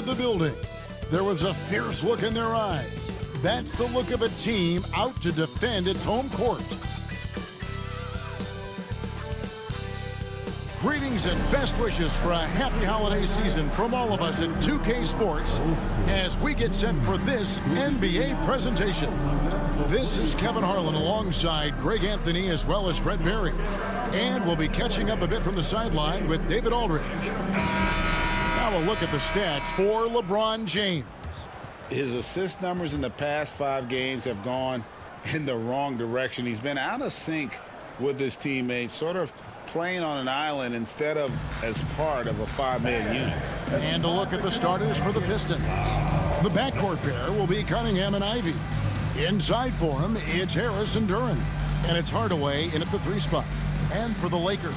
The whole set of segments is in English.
entered the building, there was a fierce look in their eyes. That's the look of a team out to defend its home court. Greetings and best wishes for a happy holiday season from all of us at 2K Sports as we get set for this NBA presentation. This is Kevin Harlan alongside Greg Anthony as well as Brett Berry. And we'll be catching up a bit from the sideline with David Aldridge. Now a look at the stats for LeBron James. His assist numbers in the past 5 games have gone in the wrong direction. He's been out of sync with his teammates, sort of playing on an island instead of as part of a 5-man unit. And a look at the starters for the Pistons. The backcourt pair will be Cunningham and Ivy. Inside for him, it's Harris and Duren. And it's Hardaway in at the 3 spot. And for the Lakers,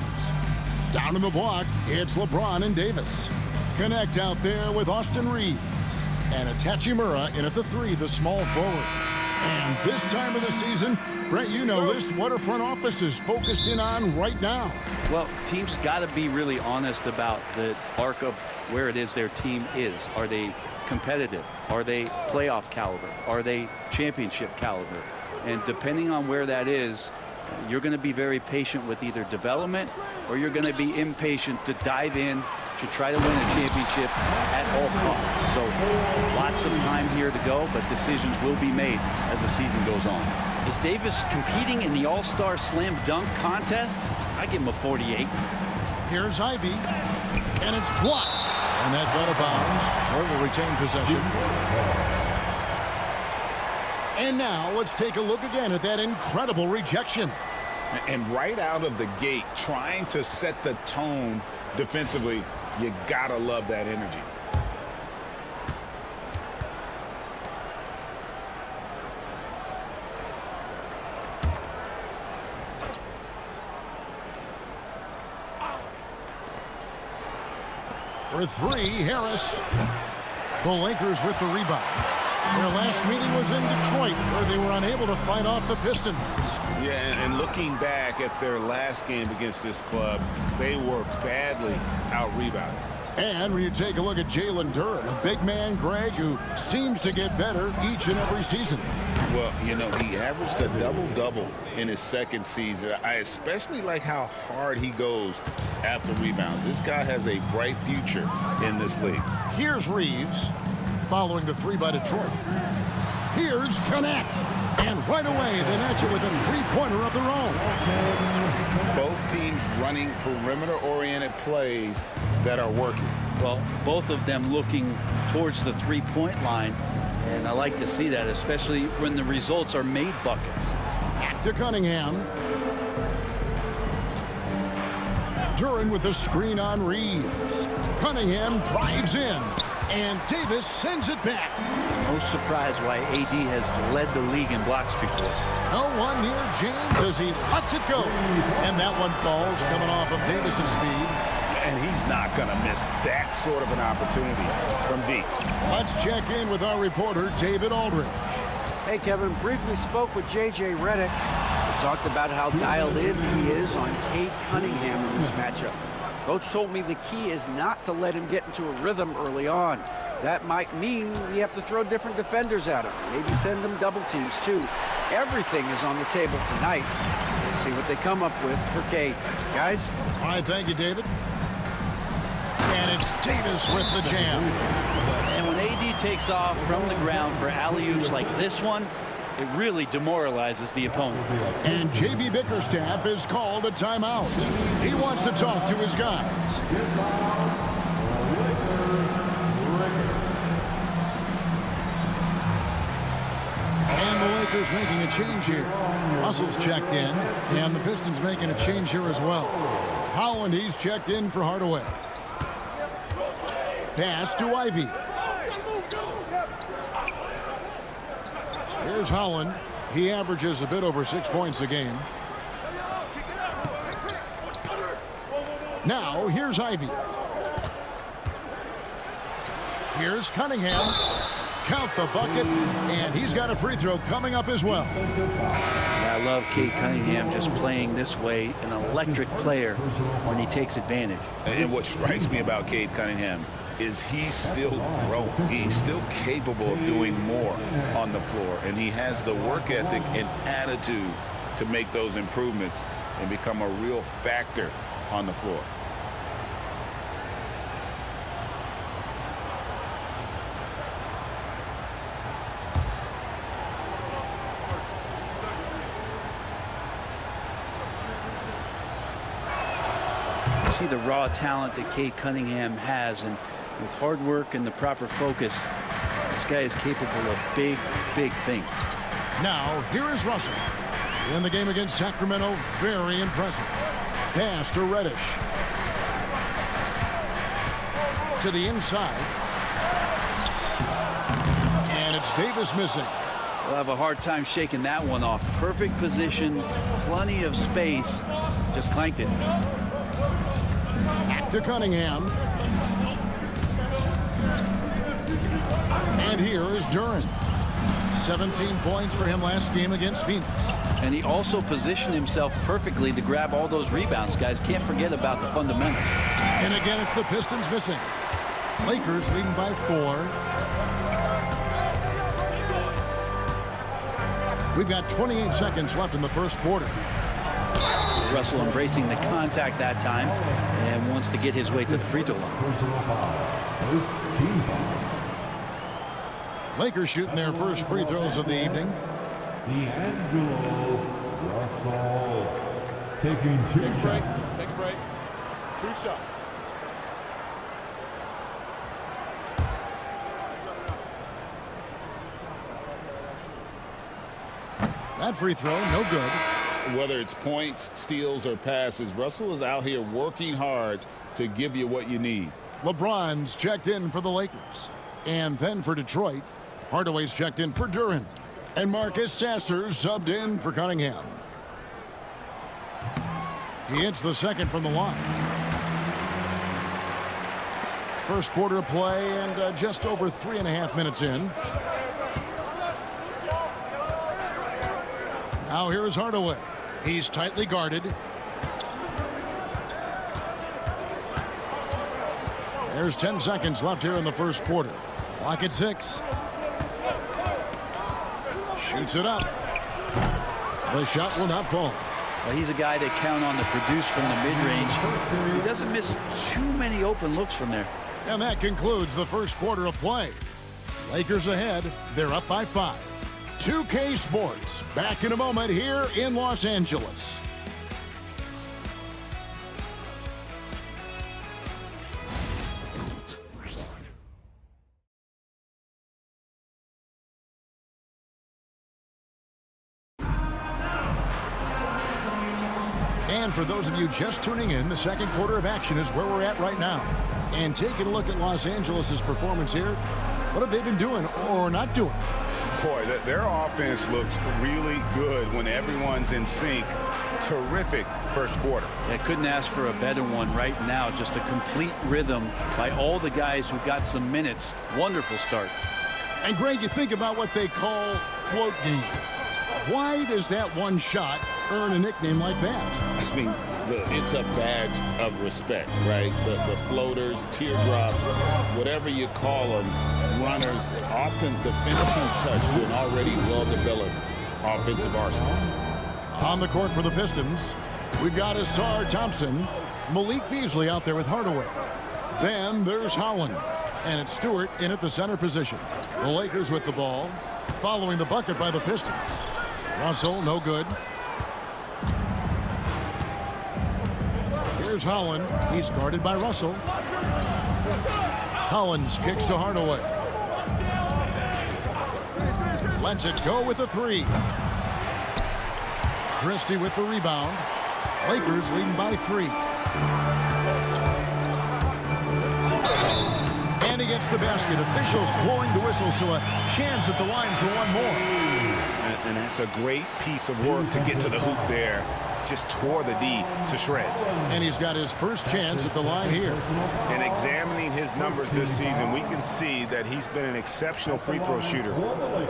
down in the block, it's LeBron and Davis. Connect out there with Austin Reeves. And it's Hachimura in at the 3, the small forward. And this time of the season, Brett, you know this, what our front office is focused in on right now. Well, teams got to be really honest about the arc of where it is their team is. Are they competitive? Are they playoff caliber? Are they championship caliber? And depending on where that is, you're going to be very patient with either development or you're going to be impatient to dive in to try to win a championship at all costs. So lots of time here to go, but decisions will be made as the season goes on. Is Davis competing in the All-Star Slam Dunk contest? I give him a 48. Here's Ivy, and it's blocked. And that's out of bounds. Detroit will retain possession. And now let's take a look again at that incredible rejection. And right out of the gate, trying to set the tone defensively, you gotta love that energy. For 3, Harris. The Lakers with the rebound. Their last meeting was in Detroit, where they were unable to fight off the Pistons. Yeah, and looking back at their last game against this club, they were badly out-rebounded. And when you take a look at Jalen Duren, a big man, Greg, who seems to get better each and every season. Well, you know, he averaged a double-double in his second season. I especially like how hard he goes after rebounds. This guy has a bright future in this league. Here's Reeves, following the 3 by Detroit. Here's Connect. And right away, they match it with a 3-pointer of their own. Both teams running perimeter-oriented plays that are working. Well, both of them looking towards the 3-point line, and I like to see that, especially when the results are made buckets. Back to Cunningham. Duren with the screen on Reeves. Cunningham drives in, and Davis sends it back. No surprise why AD has led the league in blocks before. No one near James as he lets it go. And that one falls coming off of Davis's feed. And he's not going to miss that sort of an opportunity from deep. Let's check in with our reporter, David Aldridge. Hey, Kevin, briefly spoke with J.J. Redick. We talked about how dialed in he is on Cade Cunningham in this matchup. Coach told me the key is not to let him get into a rhythm early on. That might mean we have to throw different defenders at him. Maybe send them double teams, too. Everything is on the table tonight. We'll see what they come up with for Cade. Guys? All right, thank you, David. And it's Davis with the jam. And when AD takes off from the ground for alley-oops like this one, it really demoralizes the opponent. And J.B. Bickerstaff is called a timeout. He wants to talk to his guys. And the Lakers making a change here. Russell's checked in, and the Pistons making a change here as well. Holland, he's checked in for Hardaway. Pass to Ivy. Here's Holland. He averages a bit over 6 points a game. Now, here's Ivy. Here's Cunningham. Count the bucket, and he's got a free throw coming up as well. I love Cade Cunningham just playing this way, an electric player when he takes advantage. And what strikes me about Cade Cunningham, is he's still growing. He's still capable of doing more on the floor, and he has the work ethic and attitude to make those improvements and become a real factor on the floor. See the raw talent that Cade Cunningham has, and with hard work and the proper focus, this guy is capable of big, big things. Now, here is Russell. In the game against Sacramento, very impressive. Pass to Reddish. To the inside. And it's Davis missing. We'll have a hard time shaking that one off. Perfect position, plenty of space, just clanked it. To Cunningham. And here is Duren. 17 points for him last game against Phoenix. And he also positioned himself perfectly to grab all those rebounds, guys. Can't forget about the fundamentals. And again, it's the Pistons missing. Lakers leading by 4. We've got 28 seconds left in the first quarter. Russell embracing the contact that time and wants to get his way to the free throw line. Lakers shooting their first free throws of the evening. D'Angelo Russell taking 2 shots. Take a break. 2 shots. That free throw, no good. Whether it's points, steals, or passes, Russell is out here working hard to give you what you need. LeBron's checked in for the Lakers. And then for Detroit, Hardaway's checked in for Duren. And Marcus Sasser subbed in for Cunningham. He hits the second from the line. First quarter of play and just over 3.5 minutes in. Now here is Hardaway. He's tightly guarded. There's 10 seconds left here in the first quarter. Clock at 6. Shoots it up. The shot will not fall. Well, he's a guy that count on to produce from the mid-range. He doesn't miss too many open looks from there. And that concludes the first quarter of play. Lakers ahead. They're up by 5. 2K Sports back in a moment here in Los Angeles. And for those of you just tuning in, the second quarter of action is where we're at right now. And taking a look at Los Angeles' performance here, what have they been doing or not doing? Boy, their offense looks really good when everyone's in sync. Terrific first quarter. I couldn't ask for a better one right now. Just a complete rhythm by all the guys who got some minutes. Wonderful start. And Greg, you think about what they call float game. Why does that one shot earn a nickname like that? I mean, it's a badge of respect, right? The floaters, teardrops, whatever you call them, runners, often the finishing touch to an already well-developed offensive arsenal. On the court for the Pistons, we've got Asar Thompson, Malik Beasley out there with Hardaway. Then there's Holland, and it's Stewart in at the center position. The Lakers with the ball, following the bucket by the Pistons. Russell, no good. Here's Holland. He's guarded by Russell. Hollins kicks to Hardaway. Lets it go with a 3. Christie with the rebound. Lakers leading by 3. And he gets the basket. Officials blowing the whistle, so a chance at the line for one more. And that's a great piece of work to get to the hoop there. Just tore the D to shreds. And he's got his first chance at the line here. And examining his numbers this season, we can see that he's been an exceptional free throw shooter,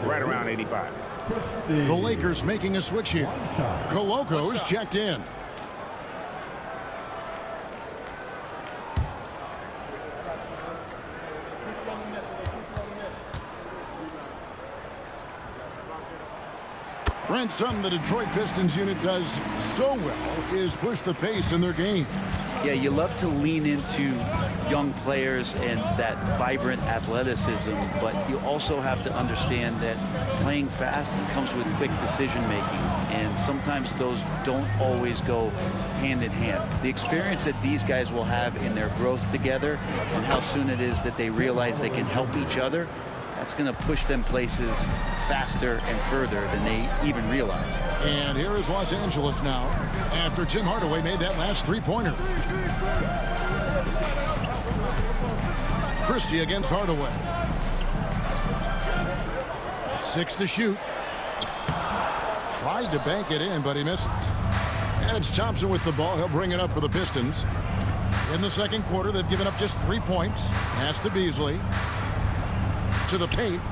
right around 85. The Lakers making a switch here. Coloco's checked in. Brent, something the Detroit Pistons unit does so well is push the pace in their game. Yeah, you love to lean into young players and that vibrant athleticism, but you also have to understand that playing fast comes with quick decision making, and sometimes those don't always go hand in hand. The experience that these guys will have in their growth together and how soon it is that they realize they can help each other, that's going to push them places faster and further than they even realize. And here is Los Angeles now after Tim Hardaway made that last three-pointer. Christie against Hardaway. 6 to shoot. Tried to bank it in, but he misses. And it's Thompson with the ball. He'll bring it up for the Pistons. In the second quarter, they've given up just 3 points. Pass to Beasley. To the paint.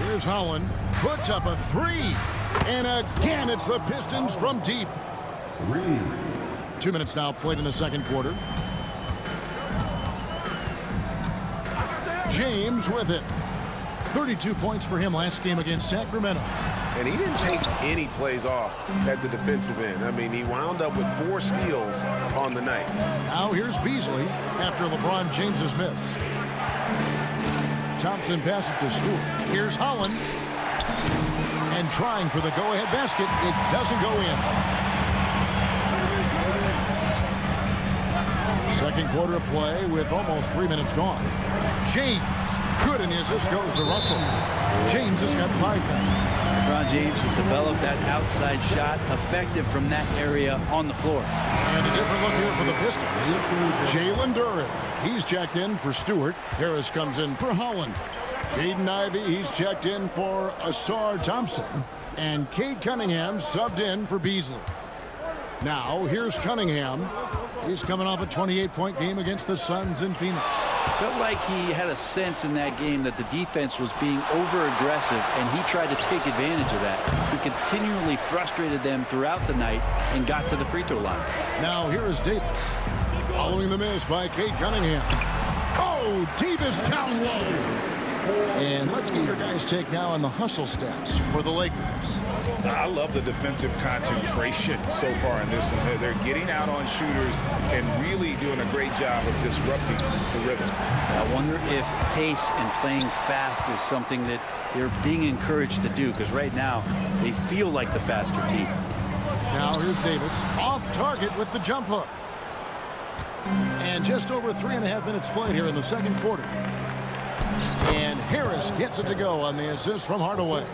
Here's Holland. Puts up a 3. And again, it's the Pistons from deep. 2 minutes now played in the second quarter. James with it. 32 points for him last game against Sacramento. And he didn't take any plays off at the defensive end. I mean, he wound up with 4 steals on the night. Now here's Beasley after LeBron James's miss. Thompson passes to Stewart. Here's Holland. And trying for the go-ahead basket. It doesn't go in. Second quarter of play with almost 3 minutes gone. James. Good, and the assist goes to Russell. James has got 5 now. LeBron James has developed that outside shot effective from that area on the floor. And a different look here for the Pistons. Jalen Duren. He's checked in for Stewart. Harris comes in for Holland. Jaden Ivey, he's checked in for Asar Thompson. And Cade Cunningham subbed in for Beasley. Now, here's Cunningham. He's coming off a 28-point game against the Suns in Phoenix. Felt like he had a sense in that game that the defense was being over-aggressive, and he tried to take advantage of that. He continually frustrated them throughout the night and got to the free throw line. Now, here is Davis. Following the miss by Cade Cunningham. Oh, Davis down low. And let's get your guys' take now on the hustle stats for the Lakers. I love the defensive concentration so far in this one. They're getting out on shooters and really doing a great job of disrupting the rhythm. I wonder if pace and playing fast is something that they're being encouraged to do, because right now they feel like the faster team. Now here's Davis off target with the jump hook. And just over 3.5 minutes played here in the second quarter. And Harris gets it to go on the assist from Hardaway.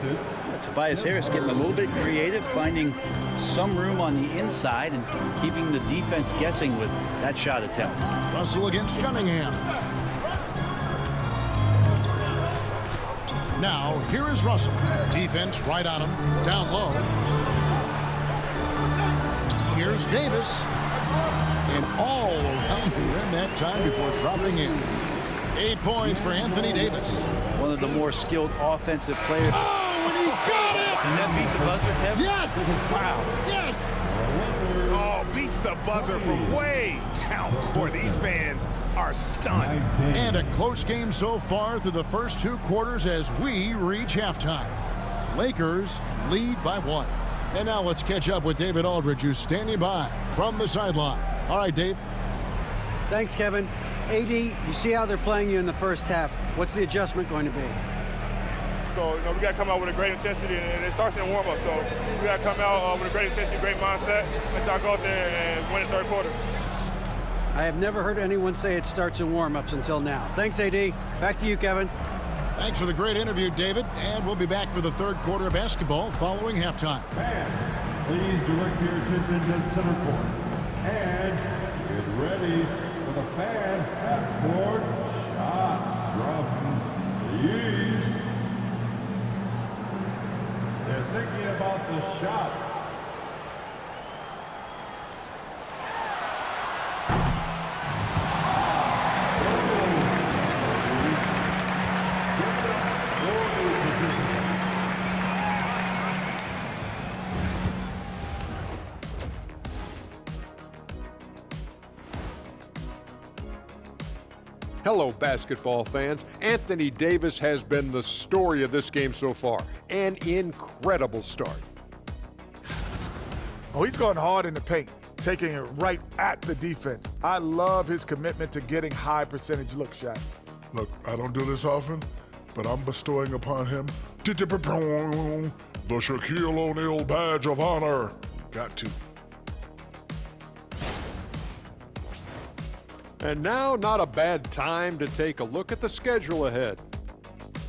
Tobias Harris getting a little bit creative, finding some room on the inside and keeping the defense guessing with that shot attempt. Russell against Cunningham. Now, here is Russell. Defense right on him, down low. Here's Davis. And all around the rim that time before dropping in. 8 points for Anthony Davis. One of the more skilled offensive players. Oh, and he got it! Can that beat the buzzer, Kevin? Yes! Wow. Yes! Oh, beats the buzzer from way down court. These fans are stunned. And a close game so far through the first 2 quarters as we reach halftime. Lakers lead by 1. And now let's catch up with David Aldridge, who's standing by from the sideline. All right, Dave. Thanks, Kevin. AD, you see how they're playing you in the first half. What's the adjustment going to be? So, we got to come out with a great intensity, and it starts in the warm-up. So, we got to come out with a great intensity, great mindset, and try to go out there and win the third quarter. I have never heard anyone say it starts in warm-ups until now. Thanks, AD. Back to you, Kevin. Thanks for the great interview, David. And we'll be back for the third quarter of basketball following halftime. And please direct your attention to center court. And get ready for the fan half-court shot drums. Please. They're thinking about the shot. Hello, basketball fans. Anthony Davis has been the story of this game so far. An incredible start. Oh, he's going hard in the paint, taking it right at the defense. I love his commitment to getting high percentage look shot. Look, I don't do this often, but I'm bestowing upon him the Shaquille O'Neal badge of honor. Got to. And now, not a bad time to take a look at the schedule ahead.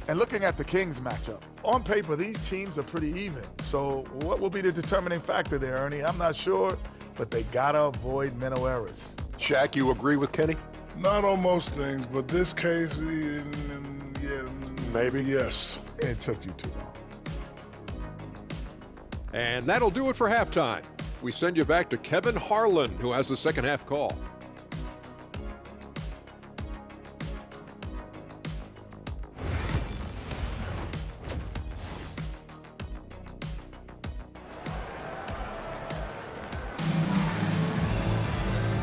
And looking at the Kings matchup, on paper, these teams are pretty even. So what will be the determining factor there, Ernie? I'm not sure, but they gotta avoid mental errors. Shaq, you agree with Kenny? Not on most things, but this case, yeah, Maybe. Yes. It took you too long. And that'll do it for halftime. We send you back to Kevin Harlan, who has the second half call.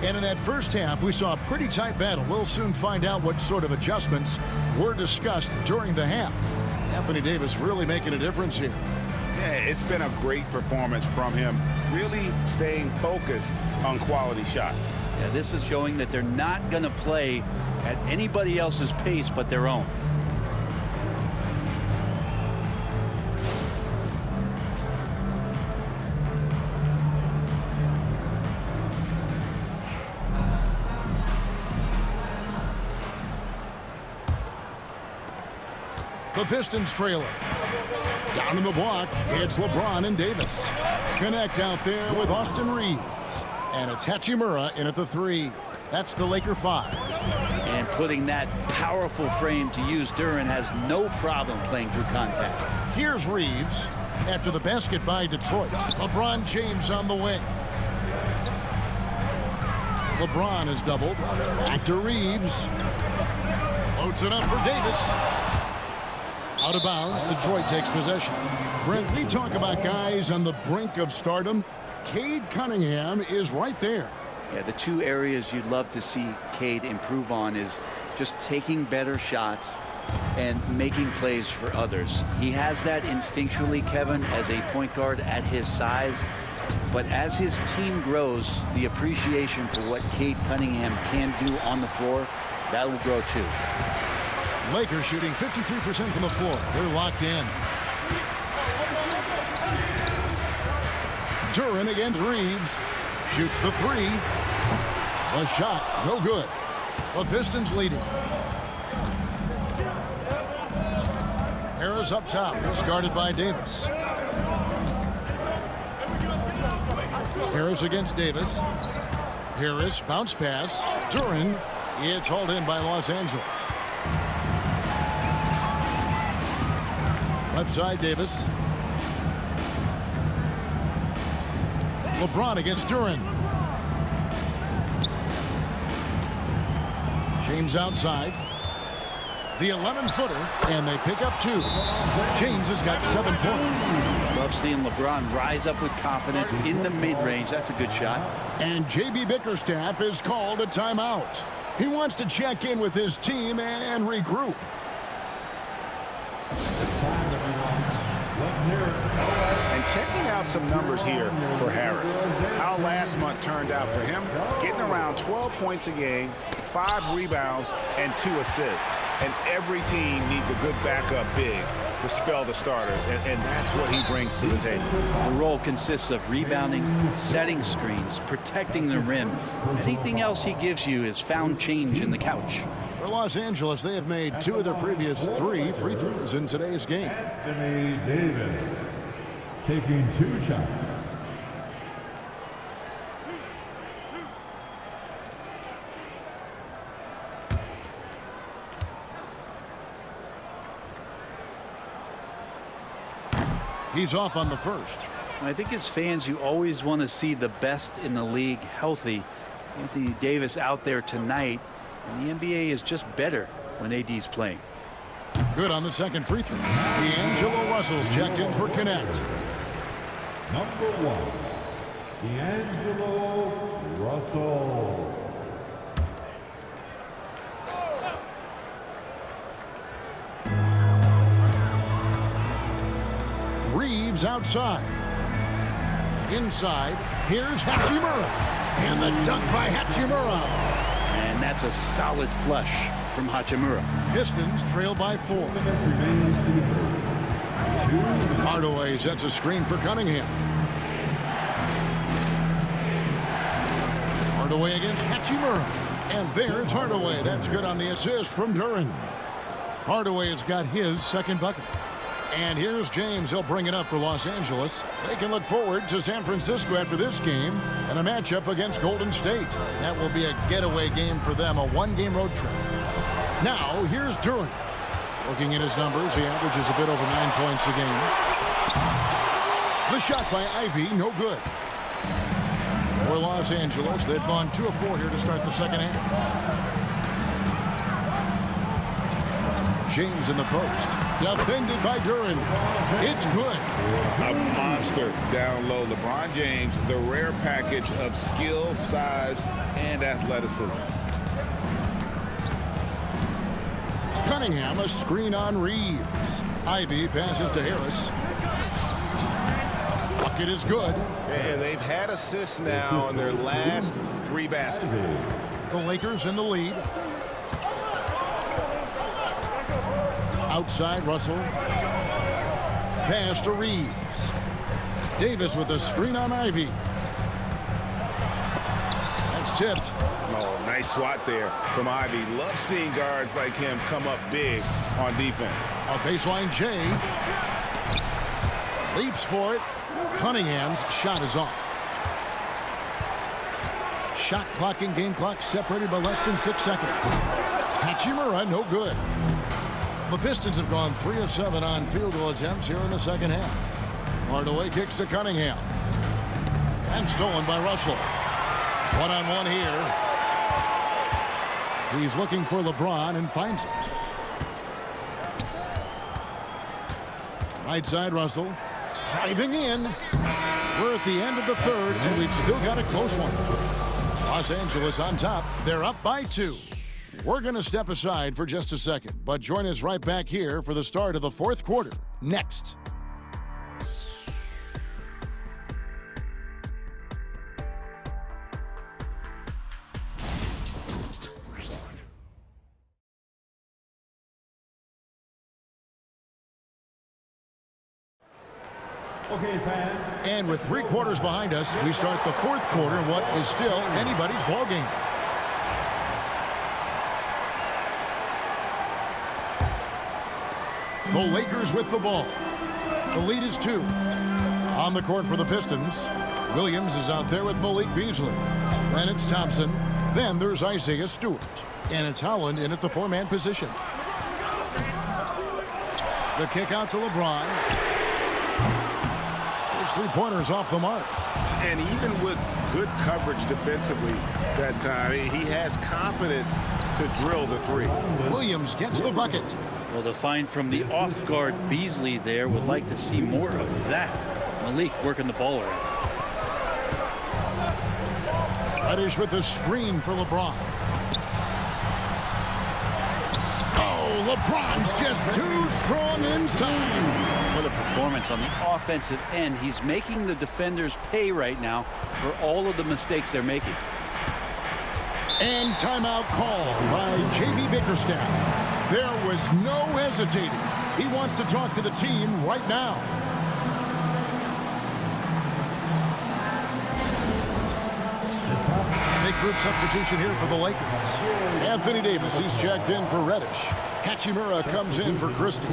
And in that first half, we saw a pretty tight battle. We'll soon find out what sort of adjustments were discussed during the half. Anthony Davis really making a difference here. Yeah, it's been a great performance from him, really staying focused on quality shots. Yeah, this is showing that they're not going to play at anybody else's pace but their own. The Pistons trailer. Down in the block, it's LeBron and Davis. Connect out there with Austin Reeves. And it's Hachimura in at the 3. That's the Laker 5. And putting that powerful frame to use, Duren has no problem playing through contact. Here's Reeves after the basket by Detroit. LeBron James on the wing. LeBron is doubled. Back to Reeves. Loads it up for Davis. Out of bounds, Detroit takes possession. Brent, we talk about guys on the brink of stardom. Cade Cunningham is right there. Yeah, the two areas you'd love to see Cade improve on is just taking better shots and making plays for others. He has that instinctually, Kevin, as a point guard at his size. But as his team grows, the appreciation for what Cade Cunningham can do on the floor, that will grow too. Lakers shooting 53% from the floor. They're locked in. Duren against Reeves. Shoots the 3. A shot, no good. The Pistons leading. Harris up top, is guarded by Davis. Harris against Davis. Harris, bounce pass. Duren, it's hauled in by Los Angeles. Left side, Davis. LeBron against Duren. James outside. The 11-footer, and they pick up 2. James has got 7 points. Love seeing LeBron rise up with confidence in the mid-range. That's a good shot. And J.B. Bickerstaff is called a timeout. He wants to check in with his team and regroup. And checking out some numbers here for Harris. How last month turned out for him, getting around 12 points a game, 5 rebounds, and 2 assists. And every team needs a good backup big to spell the starters, and that's what he brings to the table. The role consists of rebounding, setting screens, protecting the rim. Anything else he gives you is found change in the couch. For Los Angeles, they have made 2 of their previous 3 free throws in today's game. Anthony Davis taking 2 shots. He's off on the first. I think as fans, you always want to see the best in the league healthy. Anthony Davis out there tonight, and the NBA is just better when AD's playing. Good on the second free throw. D'Angelo Russell's checked in for connect. Number 1, D'Angelo Russell. Reeves outside. Inside, here's Hachimura. And the dunk by Hachimura. And that's a solid flush from Hachimura. Pistons trail by 4. Hardaway sets a screen for Cunningham. Hardaway against Hachimura. And there's Hardaway. That's good on the assist from Duren. Hardaway has got his second bucket. And here's James. He'll bring it up for Los Angeles. They can look forward to San Francisco after this game and a matchup against Golden State. That will be a getaway game for them, a one-game road trip. Now, here's Duren. Looking at his numbers, he averages a bit over 9 points a game. The shot by Ivy, no good. For Los Angeles, they've gone 2 of 4 here to start the second half. James in the post. Defended by Duren. It's good. A monster down low. LeBron James, the rare package of skill, size, and athleticism. Cunningham, a screen on Reeves. Ivy passes to Harris. Bucket is good. And they've had assists now in their last 3 baskets. The Lakers in the lead. Outside, Russell. Pass to Reeves. Davis with a screen on Ivy. That's tipped. Oh, nice swat there from Ivy. Love seeing guards like him come up big on defense. A baseline J. Leaps for it. Cunningham's shot is off. Shot clock and game clock separated by less than 6 seconds. Hachimura, no good. The Pistons have gone 3 of 7 on field goal attempts here in the second half. Hardaway kicks to Cunningham. And stolen by Russell. One-on-one here. He's looking for LeBron and finds it. Right side, Russell. Driving in. We're at the end of the third, and we've still got a close one. Los Angeles on top. They're up by 2. We're going to step aside for just a second, but join us right back here for the start of the fourth quarter. Next. Okay, fans. And with 3 quarters behind us, we start the fourth quarter in what is still anybody's ballgame. The Lakers with the ball. The lead is 2. On the court for the Pistons, Williams is out there with Malik Beasley. Then it's Thompson. Then there's Isaiah Stewart. And it's Holland in at the 4-man position. The kick out to LeBron. His 3-pointers off the mark. And even with good coverage defensively that time, he has confidence to drill the 3. Williams gets the bucket. Well, the find from the off-guard Beasley there. Would like to see more of that. Malik working the ball around. Reddish with the screen for LeBron. Oh, LeBron's just too strong inside. What a performance on the offensive end. He's making the defenders pay right now for all of the mistakes they're making. And timeout call by J.B. Bickerstaff. There was no hesitating. He wants to talk to the team right now. Big group substitution here for the Lakers. Anthony Davis, he's checked in for Reddish. Hachimura comes in for Christie.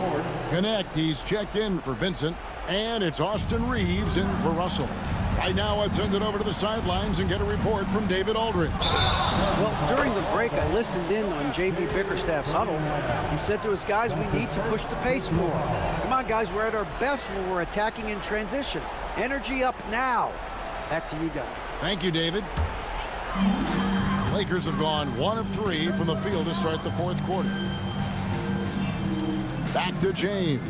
Connect, he's checked in for Vincent. And it's Austin Reeves in for Russell. Right now, let's send it over to the sidelines and get a report from David Aldridge. Well, during the break, I listened in on J.B. Bickerstaff's huddle. He said to his guys, we need to push the pace more. Come on, guys, we're at our best when we're attacking in transition. Energy up now. Back to you guys. Thank you, David. Lakers have gone 1 of 3 from the field to start the fourth quarter. Back to James.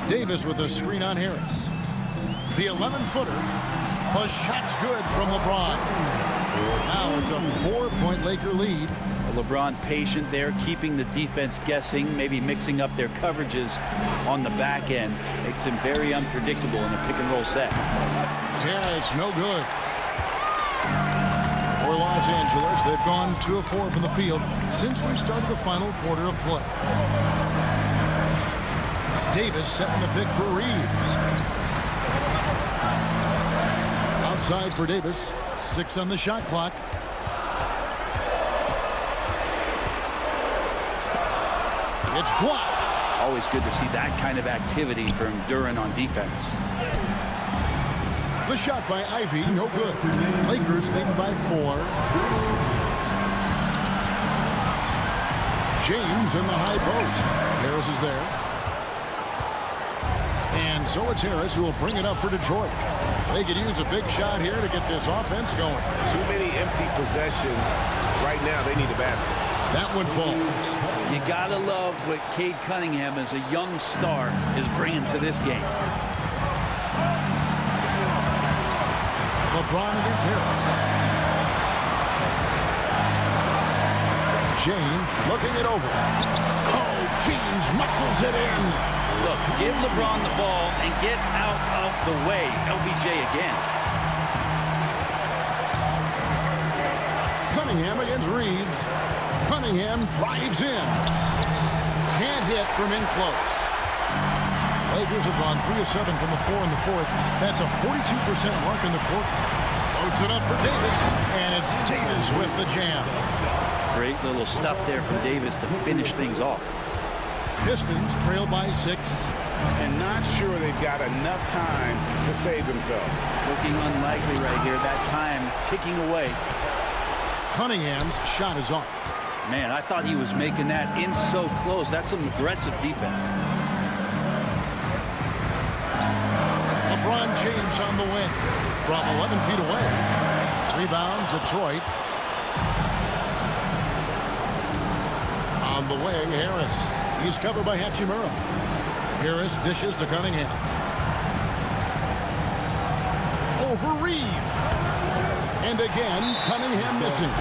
Davis with a screen on Harris. The 11-footer. The shot's good from LeBron. Now it's a 4-point Laker lead. LeBron patient there, keeping the defense guessing, maybe mixing up their coverages on the back end. Makes him very unpredictable in a pick-and-roll set. Yeah, it's no good. For Los Angeles, they've gone 2 of 4 from the field since we started the final quarter of play. Davis setting the pick for Reeves. Outside for Davis. 6 on the shot clock. It's blocked. Always good to see that kind of activity from Duren on defense. The shot by Ivy, no good. Lakers leading by 4. James in the high post. Harris is there. And so it's Harris who will bring it up for Detroit. They could use a big shot here to get this offense going. Too many empty possessions. Right now, they need a basket. That one falls. You gotta love what Cade Cunningham, as a young star, is bringing to this game. LeBron against Harris. James looking it over. Oh, James muscles it in. Look, give LeBron the ball and get out of the way. LBJ again. Cunningham against Reeves. Cunningham drives in. Can't hit from in close. Lakers have gone 3 of 7 from the 4 in the 4th. That's a 42% mark in the quarter. Loads it up for Davis, and it's Davis with the jam. Great little stuff there from Davis to finish things off. Pistons trail by 6. And not sure they've got enough time to save themselves. Looking unlikely right here. That time ticking away. Cunningham's shot is off. Man, I thought he was making that in so close. That's some aggressive defense. LeBron James on the wing from 11 feet away. Rebound, Detroit. On the wing, Harris. He's covered by Hachimura. Harris dishes to Cunningham. Over Reeves. And again, Cunningham missing.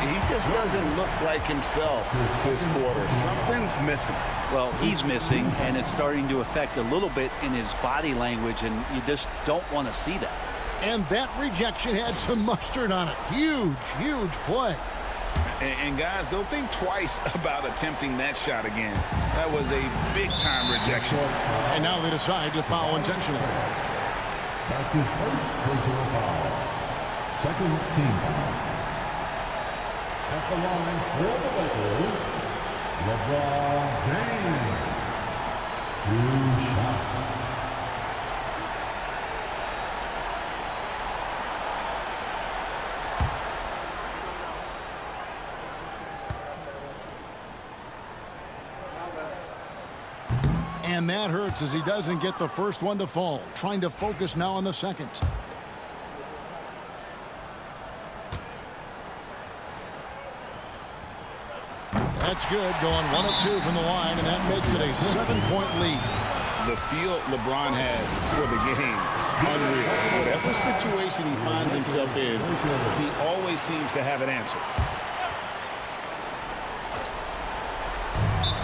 He just doesn't look like himself this quarter. Something's missing. Well, he's missing, and it's starting to affect a little bit in his body language, and you just don't want to see that. And that rejection had some mustard on it. Huge, huge play. And guys, don't think twice about attempting that shot again. That was a big-time rejection. And now they decide to foul intentionally. That's his first personal foul. Second team foul. At the line for the Lakers, LeBron James. 2 shots. And that hurts as he doesn't get the first one to fall. Trying to focus now on the second. That's good. Going 1 of 2 from the line, and that makes it a 7-point lead. The feel LeBron has for the game, unreal. Whatever situation he finds himself in, he always seems to have an answer.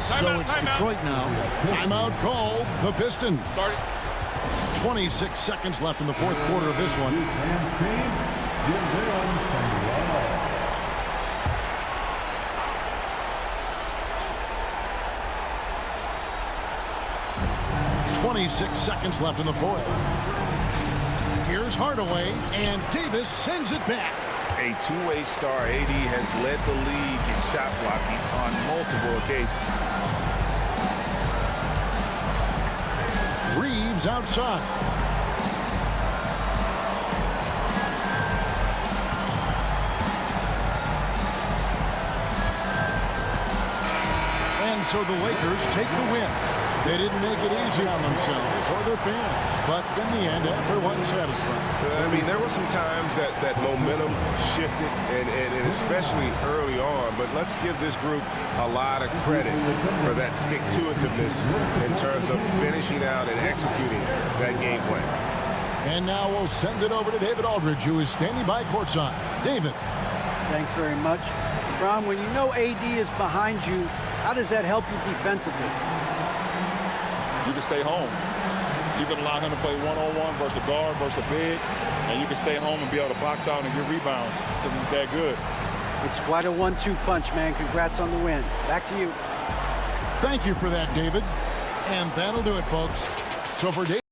So it's Detroit now. Timeout called. The Pistons. 26 seconds left in the 4th quarter of this one. 26 seconds left in the 4th. Here's Hardaway, and Davis sends it back. A two-way star, AD has led the league in shot blocking on multiple occasions. Reeves outside. And so the Lakers take the win. They didn't make it easy on themselves or their fans, but in the end, everyone's satisfied. I mean, there were some times that momentum shifted, and especially early on, but let's give this group a lot of credit for that stick-to-itiveness in terms of finishing out and executing that game plan. And now we'll send it over to David Aldridge, who is standing by courtside. David. Thanks very much. Ron, when you know AD is behind you, how does that help you defensively? You can stay home. You can allow him to play one-on-one versus a guard versus a big, and you can stay home and be able to box out and get rebounds because he's that good. It's quite a 1-2 punch, man. Congrats on the win. Back to you. Thank you for that, David. And that'll do it, folks. So for David.